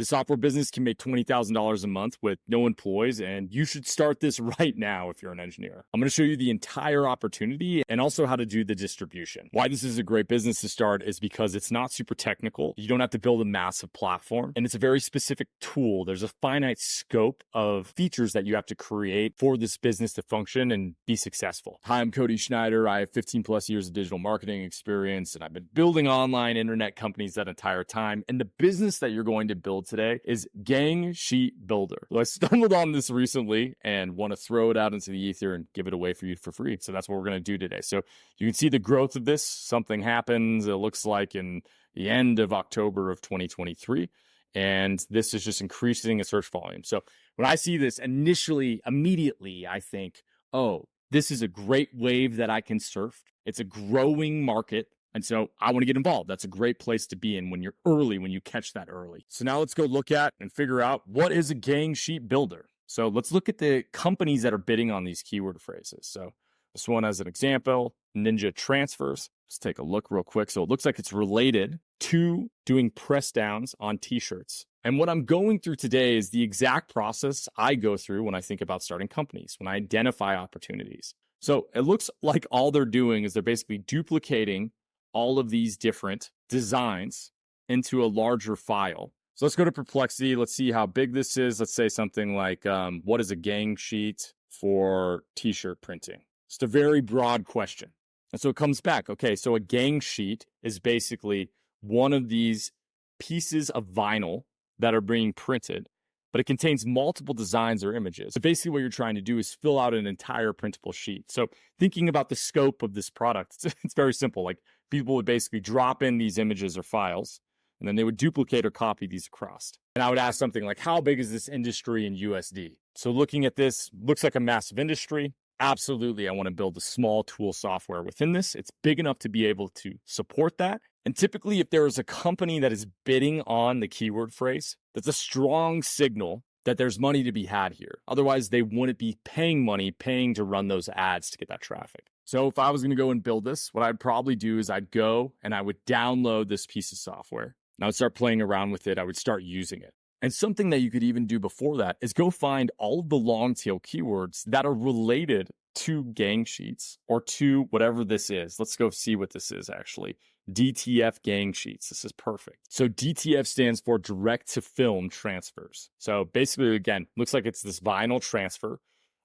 The software business can make $20,000 a month with no employees, and you should start this right now if you're an engineer. I'm going to show you the entire opportunity and also how to do the distribution. Why this is a great business to start is because it's not super technical. You don't have to build a massive platform, and it's a very specific tool. There's a finite scope of features that you have to create for this business to function and be successful. Hi, I'm Cody Schneider. I have 15 plus years of digital marketing experience, and I've been building online internet companies that entire time. And the business that you're going to build today is Gang Sheet Builder. So I stumbled on this recently and want to throw it out into the ether and give it away for you for free. So that's what we're going to do today. So you can see the growth of this. Something happens, it looks like in the end of October of 2023. And this is just increasing a search volume. So when I see this immediately, I think, oh, this is a great wave that I can surf. It's a growing market. And so I want to get involved. That's a great place to be in when you're early, when you catch that early. So now let's go look at and figure out what is a Gang Sheet Builder. So let's look at the companies that are bidding on these keyword phrases. So this one as an example, Ninja Transfers. Let's take a look real quick. So it looks like it's related to doing press downs on t-shirts. And what I'm going through today is the exact process I go through when I think about starting companies, when I identify opportunities. So it looks like all they're doing is they're basically duplicating all of these different designs into a larger file. So let's go to Perplexity. Let's see how big this is. Let's say something like, what is a gang sheet for t-shirt printing? It's a very broad question. And so it comes back. Okay, so a gang sheet is basically one of these pieces of vinyl that are being printed, but it contains multiple designs or images. So basically what you're trying to do is fill out an entire printable sheet. So thinking about the scope of this product, it's very simple. Like people would basically drop in these images or files, and then they would duplicate or copy these across. And I would ask something like, how big is this industry in USD? So looking at this, looks like a massive industry. Absolutely, I want to build a small tool software within this. It's big enough to be able to support that. And typically, if there is a company that is bidding on the keyword phrase, that's a strong signal that there's money to be had here. Otherwise, they wouldn't be paying to run those ads to get that traffic. So if I was going to go and build this, what I'd probably do is I'd go and I would download this piece of software. And I would start playing around with it. I would start using it. And something that you could even do before that is go find all of the long tail keywords that are related to gang sheets or to whatever this is. Let's go see what this is actually. DTF gang sheets. This is perfect. So DTF stands for direct to film transfers. So basically, again, looks like it's this vinyl transfer.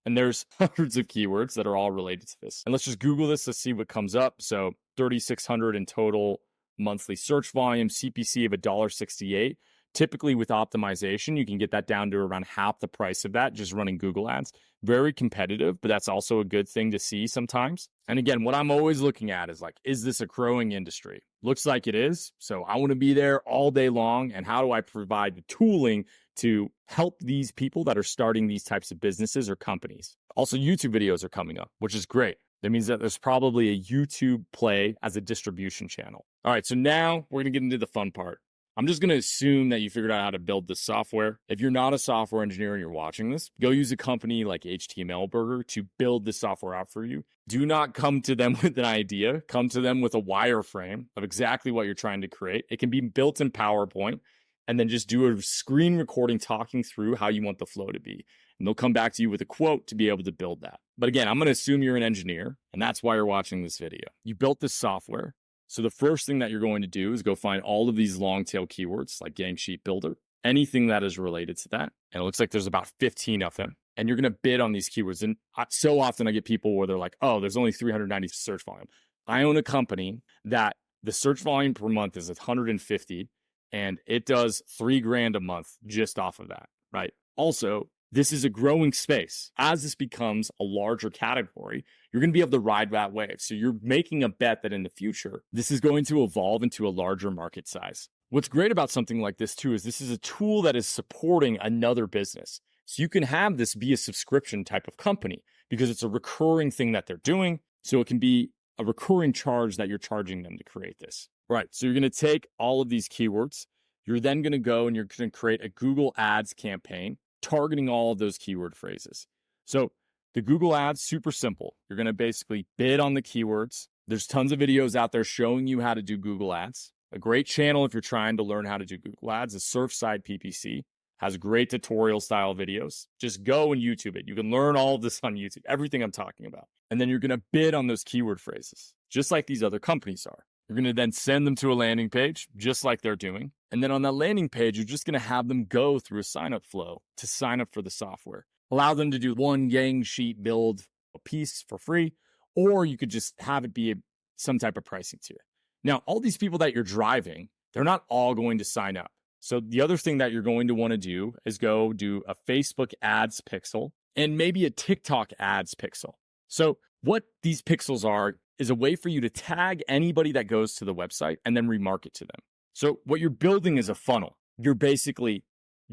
And there's hundreds of keywords that are all related to this. And let's just Google this to see what comes up. So 3,600 in total monthly search volume, CPC of $1.68. Typically with optimization, you can get that down to around half the price of that just running Google ads. Very competitive, but that's also a good thing to see sometimes. And again, what I'm always looking at is like, is this a growing industry? Looks like it is. So I want to be there all day long. And how do I provide the tooling to help these people that are starting these types of businesses or companies? Also, YouTube videos are coming up, which is great. That means that there's probably a YouTube play as a distribution channel. All right, so now we're going to get into the fun part. I'm just going to assume that you figured out how to build this software. If you're not a software engineer and you're watching this, go use a company like HTML Burger to build this software out for you. Do not come to them with an idea. Come to them with a wireframe of exactly what you're trying to create. It can be built in PowerPoint, and then just do a screen recording talking through how you want the flow to be. And they'll come back to you with a quote to be able to build that. But again, I'm going to assume you're an engineer, and that's why you're watching this video. You built this software. So the first thing that you're going to do is go find all of these long tail keywords like Gang Sheet Builder, anything that is related to that. And it looks like there's about 15 of them. And you're going to bid on these keywords. And so often I get people where they're like, oh, there's only 390 search volume. I own a company that the search volume per month is 150, and it does $3,000 a month just off of that, right? Also, this is a growing space. As this becomes a larger category, you're going to be able to ride that wave. So you're making a bet that in the future, this is going to evolve into a larger market size. What's great about something like this too is this is a tool that is supporting another business. So you can have this be a subscription type of company because it's a recurring thing that they're doing. So it can be a recurring charge that you're charging them to create this. Right. So you're going to take all of these keywords. You're then going to go and you're going to create a Google Ads campaign targeting all of those keyword phrases. So the Google Ads, super simple. You're going to basically bid on the keywords. There's tons of videos out there showing you how to do Google Ads. A great channel if you're trying to learn how to do Google Ads is Surfside PPC. Has great tutorial style videos. Just go and YouTube it. You can learn all of this on YouTube, everything I'm talking about. And then you're going to bid on those keyword phrases, just like these other companies are. You're going to then send them to a landing page, just like they're doing. And then on that landing page, you're just going to have them go through a sign-up flow to sign up for the software. Allow them to do one gang sheet build a piece for free, or you could just have it be some type of pricing tier. Now, all these people that you're driving, they're not all going to sign up. So the other thing that you're going to want to do is go do a Facebook ads pixel and maybe a TikTok ads pixel. So what these pixels are is a way for you to tag anybody that goes to the website and then remarket to them. So what you're building is a funnel. You're basically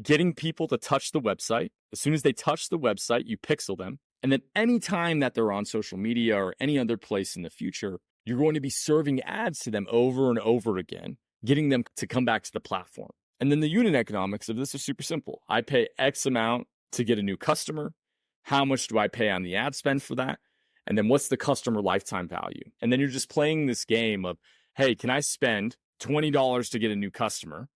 getting people to touch the website. As soon as they touch the website, you pixel them. And then anytime that they're on social media or any other place in the future, you're going to be serving ads to them over and over again, getting them to come back to the platform. And then the unit economics of this is super simple. I pay X amount to get a new customer. How much do I pay on the ad spend for that? And then what's the customer lifetime value? And then you're just playing this game of, hey, can I spend $20 to get a new customer,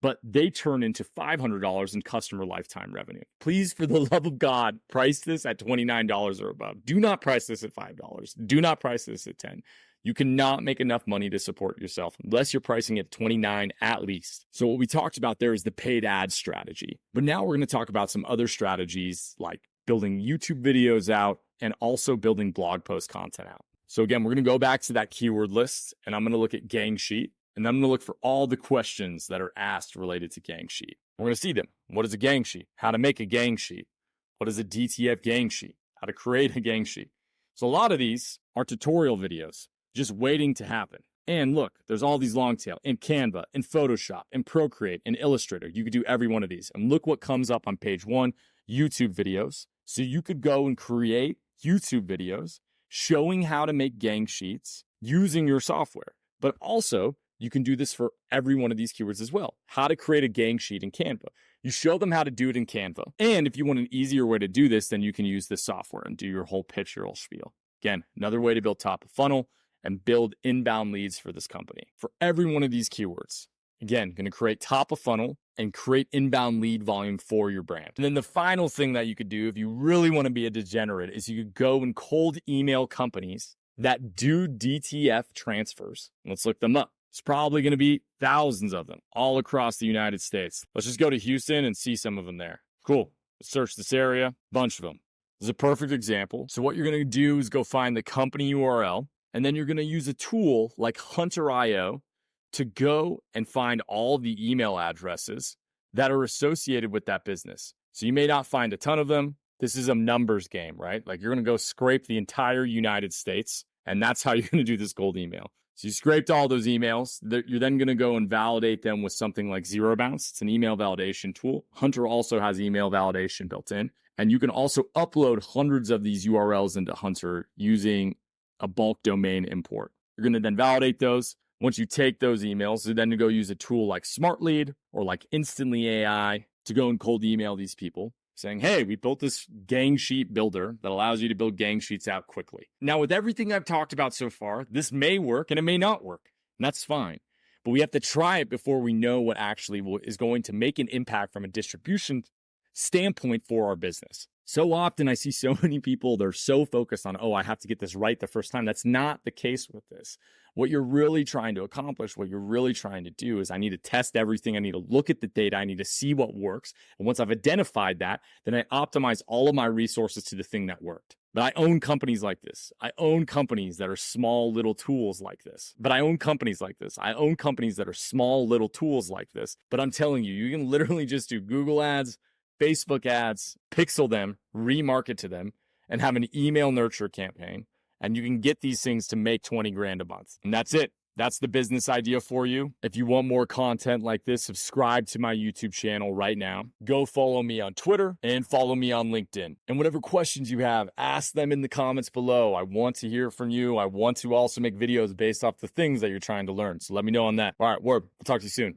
but they turn into $500 in customer lifetime revenue? Please, for the love of God, price this at $29 or above. Do not price this at $5. Do not price this at $10. You cannot make enough money to support yourself unless you're pricing it $29 at least. So what we talked about there is the paid ad strategy. But now we're going to talk about some other strategies like building YouTube videos out and also building blog post content out. So again, we're going to go back to that keyword list and I'm going to look at gang sheet and I'm going to look for all the questions that are asked related to gang sheet. We're going to see them. What is a gang sheet? How to make a gang sheet? What is a DTF gang sheet? How to create a gang sheet? So a lot of these are tutorial videos just waiting to happen. And look, there's all these long tail in Canva, in Photoshop, in Procreate, in Illustrator. You could do every one of these. And look what comes up on page 1, YouTube videos. So you could go and create YouTube videos showing how to make gang sheets using your software. But also, you can do this for every one of these keywords as well. How to create a gang sheet in Canva. You show them how to do it in Canva. And if you want an easier way to do this, then you can use this software and do your whole pitch, your whole spiel. Again, another way to build top of funnel and build inbound leads for this company. For every one of these keywords, again, going to create top of funnel and create inbound lead volume for your brand. And then the final thing that you could do if you really want to be a degenerate is you could go and cold email companies that do DTF transfers. Let's look them up. It's probably going to be thousands of them all across the United States. Let's just go to Houston and see some of them there. Cool. Let's search this area, bunch of them. This is a perfect example. So what you're going to do is go find the company URL, and then you're going to use a tool like Hunter.io to go and find all the email addresses that are associated with that business. So you may not find a ton of them. This is a numbers game, right? Like you're going to go scrape the entire United States, and that's how you're going to do this cold email. So you scraped all those emails. You're then going to go and validate them with something like Zero Bounce. It's an email validation tool. Hunter also has email validation built in. And you can also upload hundreds of these URLs into Hunter using a bulk domain import. You're going to then validate those. Once you take those emails, you then go use a tool like SmartLead or like Instantly AI to go and cold email these people saying, hey, we built this gang sheet builder that allows you to build gang sheets out quickly. Now, with everything I've talked about so far, this may work and it may not work. And that's fine. But we have to try it before we know what actually is going to make an impact from a distribution standpoint for our business. So often I see so many people, they're so focused on, oh, I have to get this right the first time. That's not the case with this. What you're really trying to accomplish, what you're really trying to do is I need to test everything. I need to look at the data. I need to see what works. And once I've identified that, then I optimize all of my resources to the thing that worked. But I own companies like this. I own companies that are small little tools like this. But I own companies like this. I own companies that are small little tools like this. But I'm telling you, you can literally just do Google ads, Facebook ads, pixel them, remarket to them, and have an email nurture campaign. And you can get these things to make 20 grand a month. And that's it. That's the business idea for you. If you want more content like this, subscribe to my YouTube channel right now. Go follow me on Twitter and follow me on LinkedIn. And whatever questions you have, ask them in the comments below. I want to hear from you. I want to also make videos based off the things that you're trying to learn. So let me know on that. All right, Warb, I'll talk to you soon.